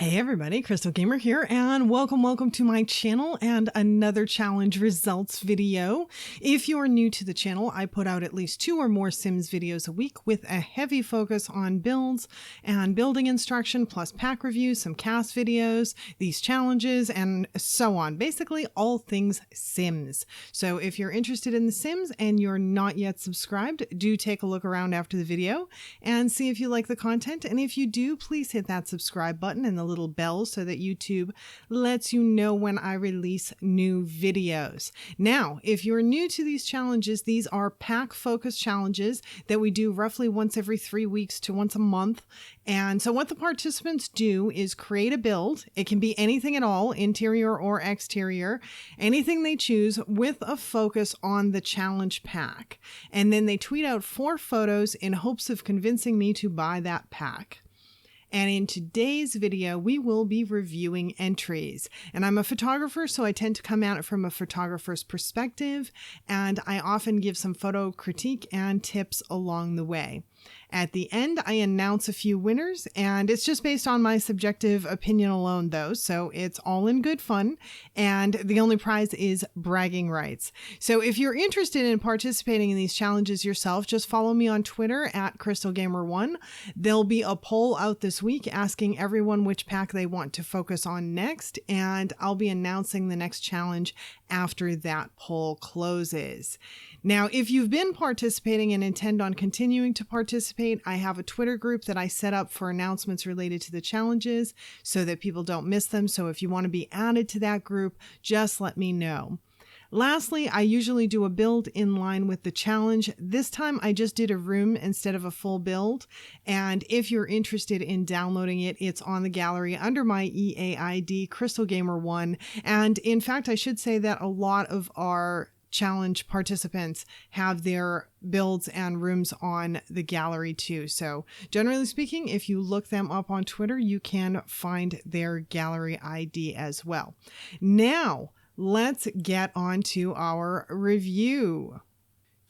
Hey everybody, Crystal Gamer here, and welcome to my channel and another challenge results video. If you're new to the channel, I put out at least 2 or more Sims videos a week with a heavy focus on builds and building instruction, plus pack reviews, some cast videos, these challenges, and so on. Basically all things Sims. So if you're interested in the Sims and you're not yet subscribed, do take a look around after the video and see if you like the content. And if you do, please hit that subscribe button and the little bell so that YouTube lets you know when I release new videos. Now, if you're new to these challenges, these are pack focus challenges that we do roughly once every 3 weeks to once a month. And so what the participants do is create a build. It can be anything at all, interior or exterior, anything they choose with a focus on the challenge pack. And then they tweet out 4 photos in hopes of convincing me to buy that pack. And in today's video, we will be reviewing entries. And I'm a photographer, so I tend to come at it from a photographer's perspective, and I often give some photo critique and tips along the way. At the end, I announce a few winners, and it's just based on my subjective opinion alone, though, so it's all in good fun, and the only prize is bragging rights. So if you're interested in participating in these challenges yourself, just follow me on Twitter at CrystalGamer1. There'll be a poll out this week asking everyone which pack they want to focus on next, and I'll be announcing the next challenge after that poll closes. Now, if you've been participating and intend on continuing to participate, I have a Twitter group that I set up for announcements related to the challenges so that people don't miss them. So if you want to be added to that group, just let me know. Lastly, I usually do a build in line with the challenge. This time I just did a room instead of a full build. And if you're interested in downloading it, it's on the gallery under my EAID, CrystalGamer1. And in fact, I should say that a lot of our challenge participants have their builds and rooms on the gallery too. So generally speaking, if you look them up on Twitter, you can find their gallery ID as well. Now, let's get on to our review.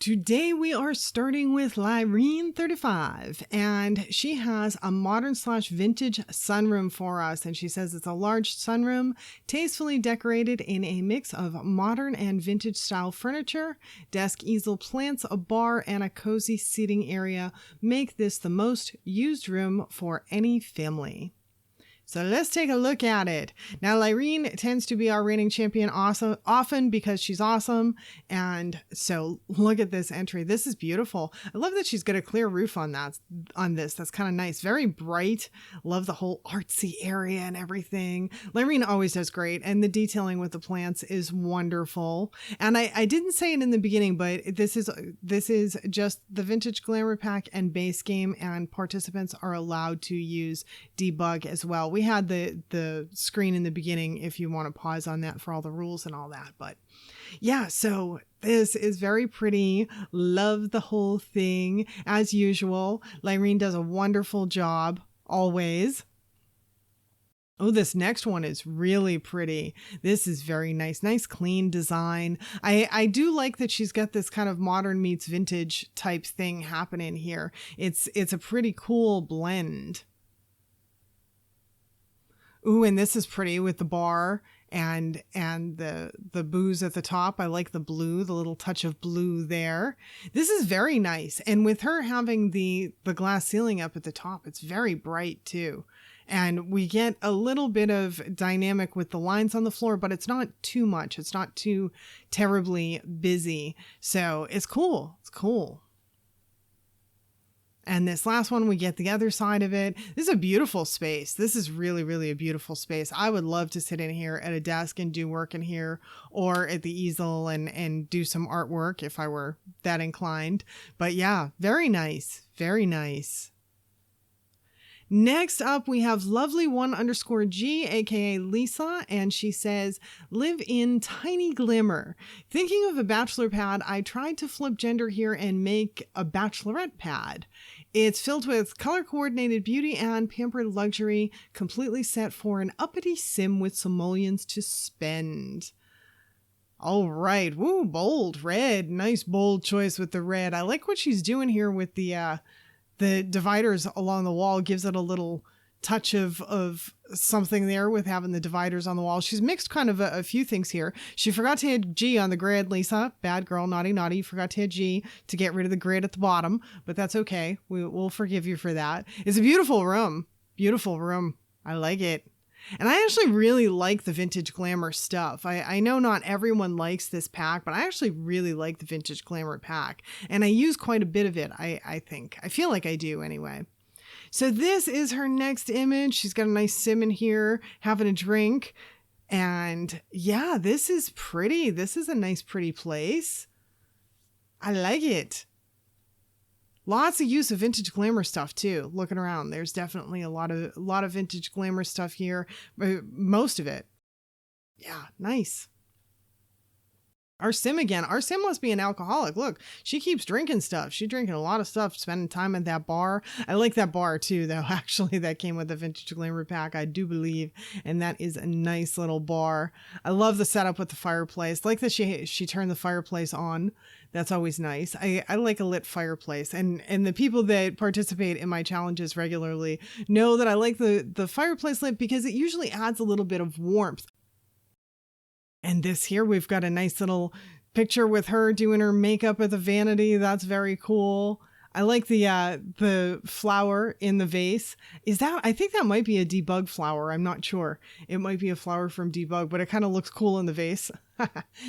Today we are starting with Lorraine 35, and she has a modern/vintage sunroom for us, and she says it's a large sunroom, tastefully decorated in a mix of modern and vintage style furniture. Desk, easel, plants, a bar, and a cozy seating area make this the most used room for any family. So let's take a look at it. Now, Lorraine tends to be our reigning champion often because she's awesome. And so look at this entry. This is beautiful. I love that she's got a clear roof on this. That's kind of nice. Very bright. Love the whole artsy area and everything. Lorraine always does great. And the detailing with the plants is wonderful. And I didn't say it in the beginning, but this is just the Vintage Glamour pack and base game, and participants are allowed to use debug as well. We had the screen in the beginning if you want to pause on that for all the rules and all that. But yeah, so this is very pretty. Love the whole thing. As usual, Lorraine does a wonderful job always. Oh, this next one is really pretty. This is very nice. Nice, clean design. I do like that she's got this kind of modern meets vintage type thing happening here. It's a pretty cool blend. Ooh, and this is pretty with the bar and the booze at the top. I like the blue, the little touch of blue there. This is very nice. And with her having the glass ceiling up at the top, it's very bright too. And we get a little bit of dynamic with the lines on the floor, but it's not too much. It's not too terribly busy. So it's cool. It's cool. And this last one, we get the other side of it. This is a beautiful space. This is really, really a beautiful space. I would love to sit in here at a desk and do work in here, or at the easel and do some artwork if I were that inclined. But yeah, very nice. Very nice. Next up, we have lovely _G, aka Lisa, and she says, live in tiny glimmer. Thinking of a bachelor pad, I tried to flip gender here and make a bachelorette pad. It's filled with color-coordinated beauty and pampered luxury, completely set for an uppity sim with simoleons to spend. All right. Woo, bold red. Nice bold choice with the red. I like what she's doing here with the dividers along the wall. Gives it a little touch of something there with having the dividers on the wall. She's mixed kind of a few things here. She forgot to hit G on the grid, Lisa. Bad girl, naughty, naughty. Forgot to hit G to get rid of the grid at the bottom, but that's okay. We'll forgive you for that. It's a beautiful room. Beautiful room. I like it. And I actually really like the Vintage Glamour stuff. I know not everyone likes this pack, but I actually really like the Vintage Glamour pack. And I use quite a bit of it, I think. I feel like I do anyway. So this is her next image. She's got a nice sim in here, having a drink. And yeah, this is pretty. This is a nice, pretty place. I like it. Lots of use of Vintage Glamour stuff too. Looking around, there's definitely a lot of Vintage Glamour stuff here. Most of it. Yeah, nice. Our sim again. Our sim must be an alcoholic. Look, she keeps drinking stuff. She's drinking a lot of stuff, spending time at that bar. I like that bar too, though. Actually, that came with the Vintage Glamour pack, I do believe. And that is a nice little bar. I love the setup with the fireplace. Like that she turned the fireplace on. That's always nice. I like a lit fireplace. And the people that participate in my challenges regularly know that I like the fireplace lit because it usually adds a little bit of warmth. And this here, we've got a nice little picture with her doing her makeup at the vanity. That's very cool. I like the flower in the vase. I think that might be a Debug flower. I'm not sure. It might be a flower from Debug, but it kind of looks cool in the vase.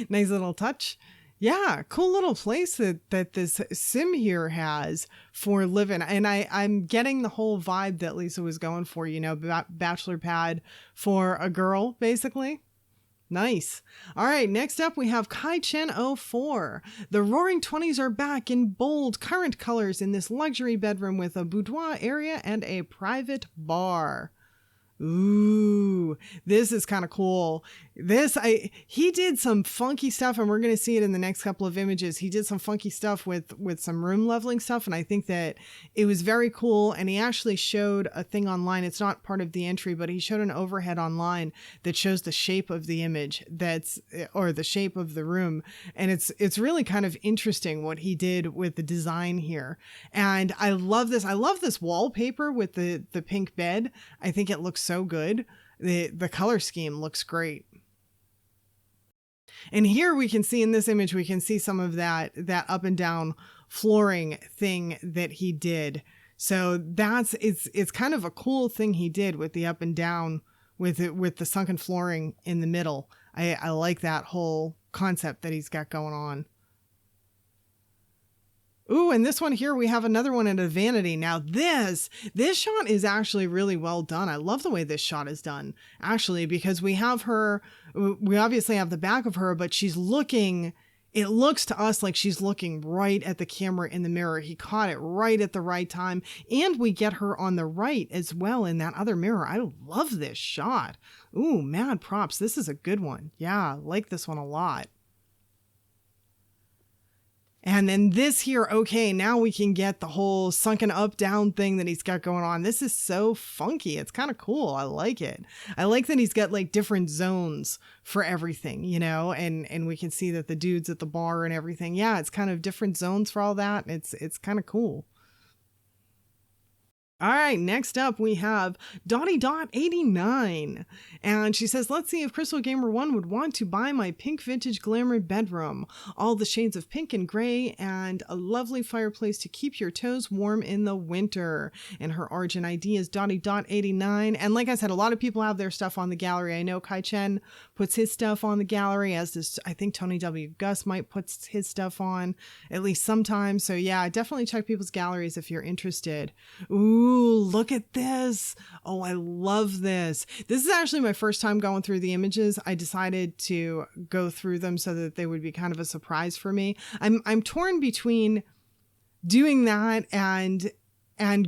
Nice little touch. Yeah, cool little place that this sim here has for living. And I'm getting the whole vibe that Lisa was going for, you know, bachelor pad for a girl, basically. Nice. All right, next up we have Chen 04. The Roaring 20s are back in bold current colors in this luxury bedroom with a boudoir area and a private bar. Ooh, this is kind of cool. He did some funky stuff, and we're going to see it in the next couple of images. He did some funky stuff with some room leveling stuff, and I think that it was very cool. And he actually showed a thing online. It's not part of the entry, but he showed an overhead online that shows the shape of the image or the shape of the room. And it's really kind of interesting what he did with the design here. And I love this. I love this wallpaper with the pink bed. I think it looks so good. The color scheme looks great. And here we can see in this image, we can see some of that up and down flooring thing that he did. So it's kind of a cool thing he did with the up and down with the sunken flooring in the middle. I like that whole concept that he's got going on. Ooh, and this one here, we have another one at a vanity. Now this shot is actually really well done. I love the way this shot is done, actually, because we obviously have the back of her, but it looks to us like she's looking right at the camera in the mirror. He caught it right at the right time, and we get her on the right as well in that other mirror. I love this shot. Ooh, mad props. This is a good one. Yeah, I like this one a lot. And then this here, okay, now we can get the whole sunken up down thing that he's got going on. This is so funky. It's kind of cool. I like it. I like that he's got like different zones for everything, you know, and we can see that the dudes at the bar and everything. Yeah, it's kind of different zones for all that. It's kind of cool. All right, next up we have Donnie Dot 89, and she says, let's see if Crystal Gamer 1 would want to buy my pink vintage glamour bedroom. All the shades of pink and gray, and a lovely fireplace to keep your toes warm in the winter. And her origin ID is Donnie Dot 89, and like I said, a lot of people have their stuff on the gallery. I know Chen puts his stuff on the gallery, as does, I think Tony W. Gus might put his stuff on, at least sometimes. So yeah, definitely check people's galleries if you're interested. Ooh, look at this. Oh, I love this. This is actually my first time going through the images. I decided to go through them so that they would be kind of a surprise for me. I'm torn between doing that and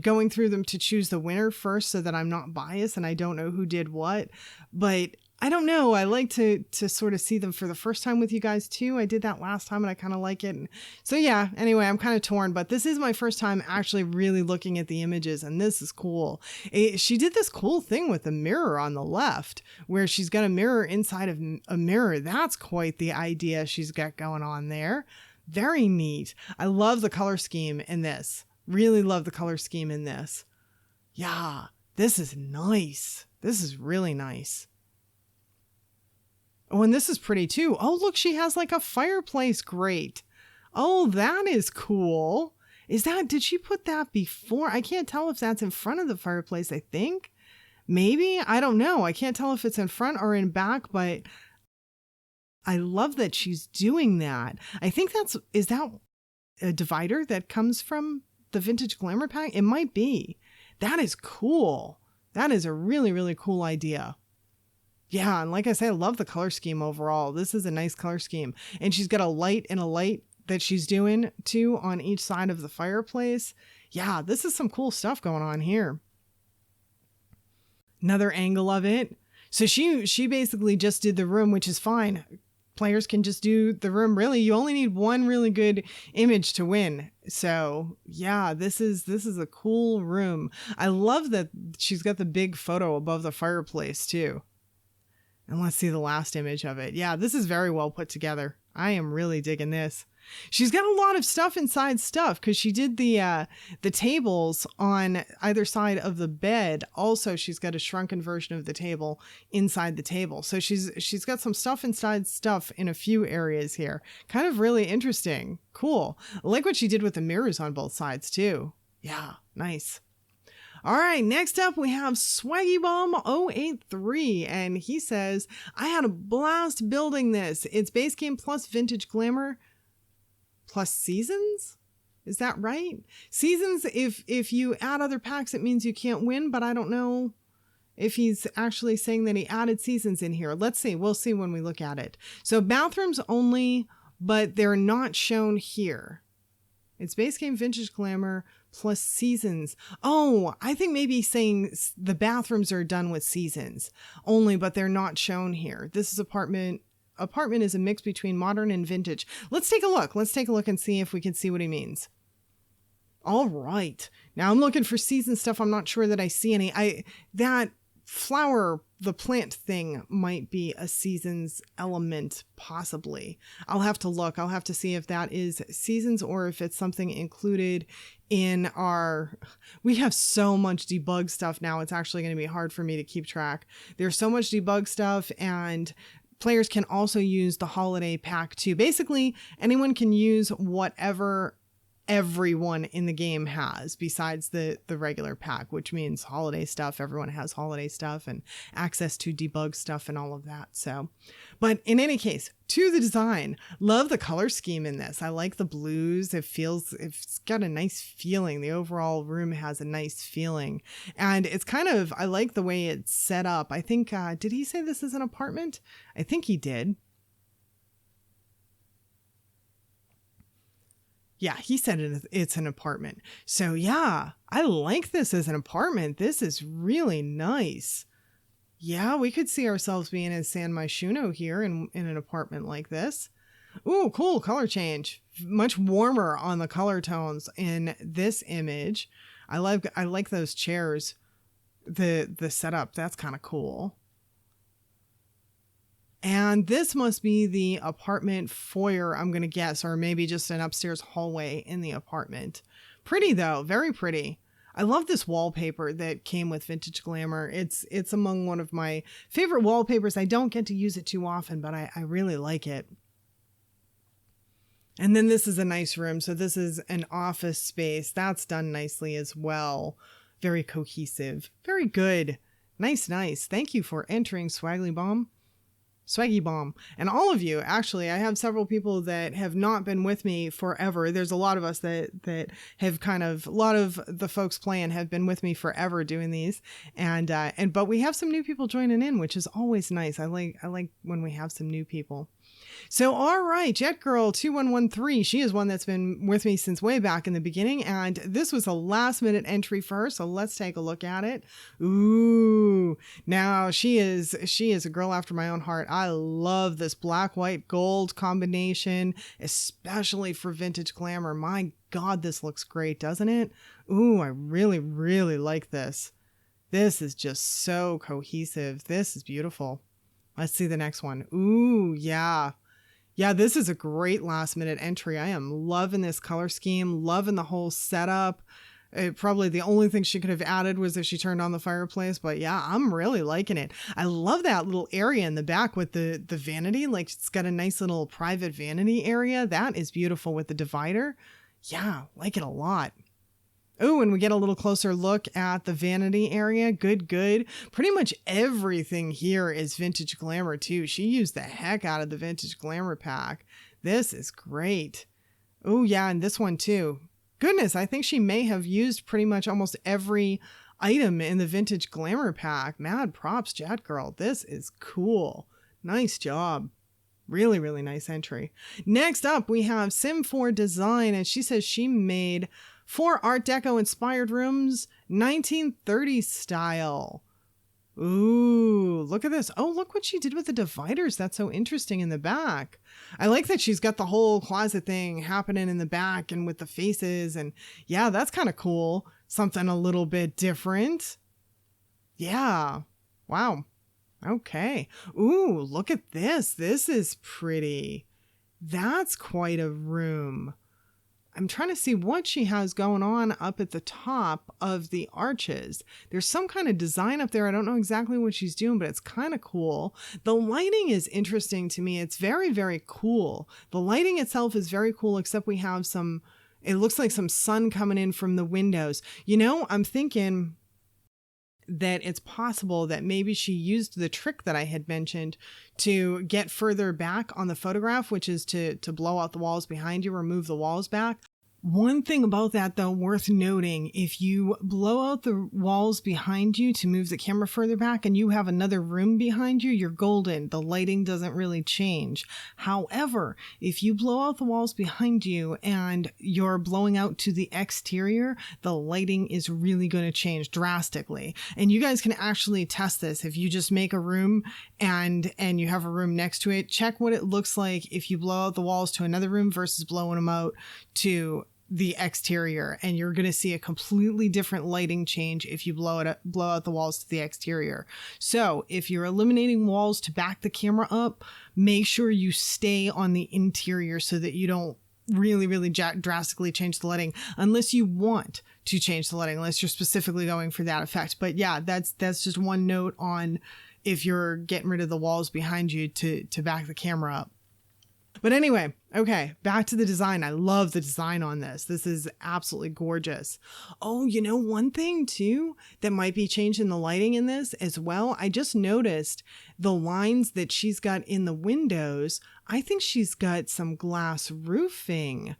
going through them to choose the winner first so that I'm not biased and I don't know who did what. But I don't know. I like to sort of see them for the first time with you guys too. I did that last time and I kind of like it. And so yeah, anyway, I'm kind of torn, but this is my first time actually really looking at the images, and this is cool. She did this cool thing with the mirror on the left where she's got a mirror inside of a mirror. That's quite the idea she's got going on there. Very neat. I love the color scheme in this. Really love the color scheme in this. Yeah. This is nice. This is really nice. Oh, and this is pretty too. Oh, look, she has like a fireplace grate. Oh, that is cool. Did she put that before? I can't tell if that's in front of the fireplace, I think. Maybe, I don't know. I can't tell if it's in front or in back, but I love that she's doing that. I think is that a divider that comes from the Vintage Glamour pack? It might be. That is cool. That is a really, really cool idea. Yeah, and like I said, I love the color scheme overall. This is a nice color scheme. And she's got a light and a light that she's doing too on each side of the fireplace. Yeah, this is some cool stuff going on here. Another angle of it. So she basically just did the room, which is fine. Players can just do the room. Really, you only need one really good image to win. So yeah, this is a cool room. I love that she's got the big photo above the fireplace too. And let's see the last image of it. Yeah, this is very well put together. I am really digging this. She's got a lot of stuff inside stuff because she did the tables on either side of the bed. Also, she's got a shrunken version of the table inside the table. So she's got some stuff inside stuff in a few areas here. Kind of really interesting. Cool. I like what she did with the mirrors on both sides too. Yeah, nice. All right, next up we have Swaggy Bum 083, and he says, I had a blast building this. It's base game plus Vintage Glamour plus seasons. Is that right? Seasons, if you add other packs, it means you can't win, but I don't know if he's actually saying that he added seasons in here. Let's see. We'll see when we look at it. So bathrooms only, but they're not shown here. It's base game Vintage Glamour plus seasons. Oh, I think maybe he's saying the bathrooms are done with seasons only, but they're not shown here. This is apartment. Apartment is a mix between modern and vintage. Let's take a look. Let's take a look and see if we can see what he means. All right. Now I'm looking for season stuff. I'm not sure that I see any. That flower, the plant thing might be a seasons element, possibly. I'll have to look. I'll have to see if that is seasons or if it's something included in we have so much debug stuff now. It's actually going to be hard for me to keep track. There's so much debug stuff, and players can also use the holiday pack too. Basically, anyone can use whatever everyone in the game has besides the regular pack, which means holiday stuff. Everyone has holiday stuff and access to debug stuff and all of that. So, but in any case, to the design, love the color scheme in this. I like the blues. It's got a nice feeling. The overall room has a nice feeling, and it's I like the way it's set up. I think, did he say this is an apartment? I think he did. Yeah, he said it's an apartment. So yeah, I like this as an apartment. This is really nice. Yeah, we could see ourselves being in San Myshuno here in an apartment like this. Ooh, cool color change. Much warmer on the color tones in this image. I like those chairs. The setup, that's kind of cool. And this must be the apartment foyer, I'm going to guess, or maybe just an upstairs hallway in the apartment. Pretty though, very pretty. I love this wallpaper that came with Vintage Glamour. It's among one of my favorite wallpapers. I don't get to use it too often, but I really like it. And then this is a nice room. So this is an office space. That's done nicely as well. Very cohesive. Very good. Nice. Thank you for entering, Swaggy Bum. Swaggy Bum. And all of you, actually, I have several people that have not been with me forever. There's a lot of us that have a lot of the folks playing have been with me forever doing these. But we have some new people joining in, which is always nice. I like when we have some new people. So, all right, Jet Girl 2113, she is one that's been with me since way back in the beginning, and this was a last minute entry for her, so let's take a look at it. Ooh, now she is a girl after my own heart. I love this black, white, gold combination, especially for Vintage Glamour. My God, this looks great, doesn't it? Ooh, I really, really like this. This is just so cohesive. This is beautiful. Let's see the next one. Ooh, yeah. Yeah, this is a great last minute entry. I am loving this color scheme, loving the whole setup. Probably the only thing she could have added was if she turned on the fireplace. But yeah, I'm really liking it. I love that little area in the back with the vanity. Like it's got a nice little private vanity area. That is beautiful with the divider. Yeah, like it a lot. Oh, and we get a little closer look at the vanity area. Good, good. Pretty much everything here is Vintage Glamour too. She used the heck out of the Vintage Glamour pack. This is great. Oh yeah, and this one too. Goodness, I think she may have used pretty much almost every item in the Vintage Glamour pack. Mad props, Jet Girl. This is cool. Nice job. Really, really nice entry. Next up, we have Sim4 Design, and she says she made 4 Art Deco inspired rooms, 1930s style. Ooh, look at this. Oh, look what she did with the dividers. That's so interesting in the back. I like that she's got the whole closet thing happening in the back and with the faces. And yeah, that's kind of cool. Something a little bit different. Yeah. Wow. Okay. Ooh, look at this. This is pretty. That's quite a room. I'm trying to see what she has going on up at the top of the arches. There's some kind of design up there. I don't know exactly what she's doing, but it's kind of cool. The lighting is interesting to me. It's very, very cool. The lighting itself is very cool, except we have some, it looks like some sun coming in from the windows. You know, I'm thinking that it's possible that maybe she used the trick that I had mentioned to get further back on the photograph, which is to blow out the walls behind you or move the walls back. One thing about that, though, worth noting, if you blow out the walls behind you to move the camera further back and you have another room behind you, you're golden. The lighting doesn't really change. However, if you blow out the walls behind you and you're blowing out to the exterior, the lighting is really going to change drastically. And you guys can actually test this. If you just make a room and you have a room next to it, check what it looks like if you blow out the walls to another room versus blowing them out to the exterior, and you're going to see a completely different lighting change if you blow out the walls to the exterior. So if you're eliminating walls to back the camera up, make sure you stay on the interior so that you don't really drastically change the lighting, unless you want to change the lighting, unless you're specifically going for that effect. But yeah, that's just one note on if you're getting rid of the walls behind you to back the camera up. But anyway, okay, back to the design. I love the design on this. This is absolutely gorgeous. Oh, you know, one thing too that might be changing the lighting in this as well. I just noticed the lines that she's got in the windows. I think she's got some glass roofing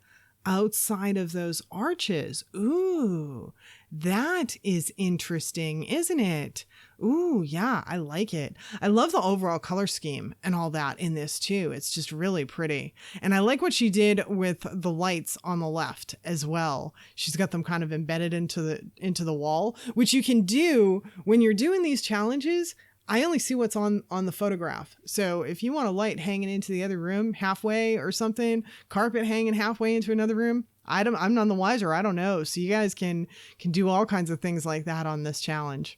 outside of those arches. Ooh, that is interesting, isn't it? Ooh, yeah, I like it. I love the overall color scheme and all that in this too. It's just really pretty. And I like what she did with the lights on the left as well. She's got them kind of embedded into the wall, which you can do when you're doing these challenges. I only see what's on the photograph. So if you want a light hanging into the other room halfway or something, carpet hanging halfway into another room, I'm none the wiser. I don't know. So you guys can do all kinds of things like that on this challenge.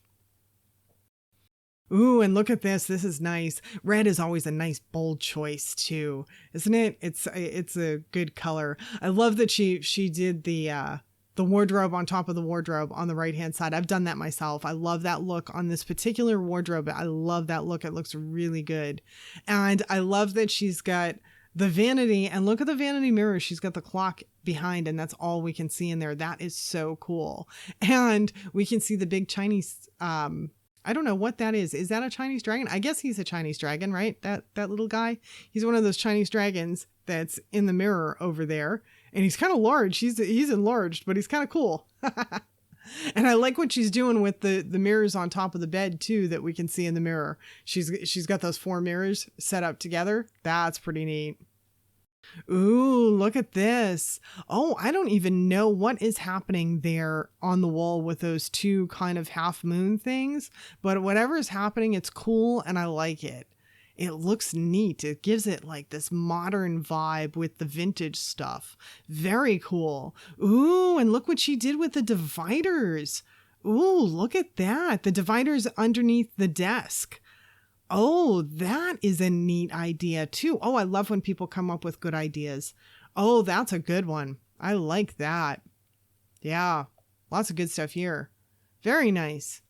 Ooh, and look at this. This is nice. Red is always a nice bold choice too, isn't it? It's a good color. I love that she did the wardrobe on top of the wardrobe on the right hand side. I've done that myself. I love that look on this particular wardrobe. I love that look. It looks really good. And I love that she's got the vanity, and look at the vanity mirror. She's got the clock behind, and that's all we can see in there. That is so cool. And we can see the big Chinese, I don't know what that is. Is that a Chinese dragon? I guess he's a Chinese dragon, right? That little guy. He's one of those Chinese dragons that's in the mirror over there. And he's kind of large. He's enlarged, but he's kind of cool. And I like what she's doing with the mirrors on top of the bed too, that we can see in the mirror. She's got those 4 mirrors set up together. That's pretty neat. Ooh, look at this. Oh, I don't even know what is happening there on the wall with those 2 kind of half moon things, but whatever is happening, it's cool and I like it. It looks neat. It gives it like this modern vibe with the vintage stuff. Very cool. Ooh, and look what she did with the dividers. Ooh, look at that. The dividers underneath the desk. Oh, that is a neat idea too. Oh, I love when people come up with good ideas. Oh, that's a good one. I like that. Yeah. Lots of good stuff here. Very nice.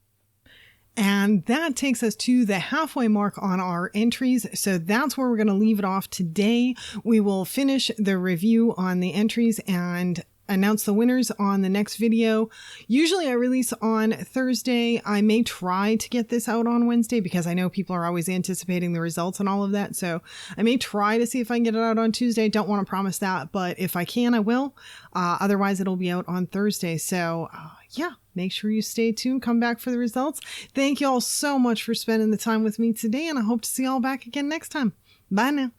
And that takes us to the halfway mark on our entries. So that's where we're going to leave it off today. We will finish the review on the entries and announce the winners on the next video. Usually I release on Thursday. I may try to get this out on Wednesday because I know people are always anticipating the results and all of that. So I may try to see if I can get it out on Tuesday. Don't want to promise that, but if I can, I will. Otherwise it'll be out on Thursday. So yeah, make sure you stay tuned. Come back for the results. Thank you all so much for spending the time with me today, and I hope to see you all back again next time. Bye now.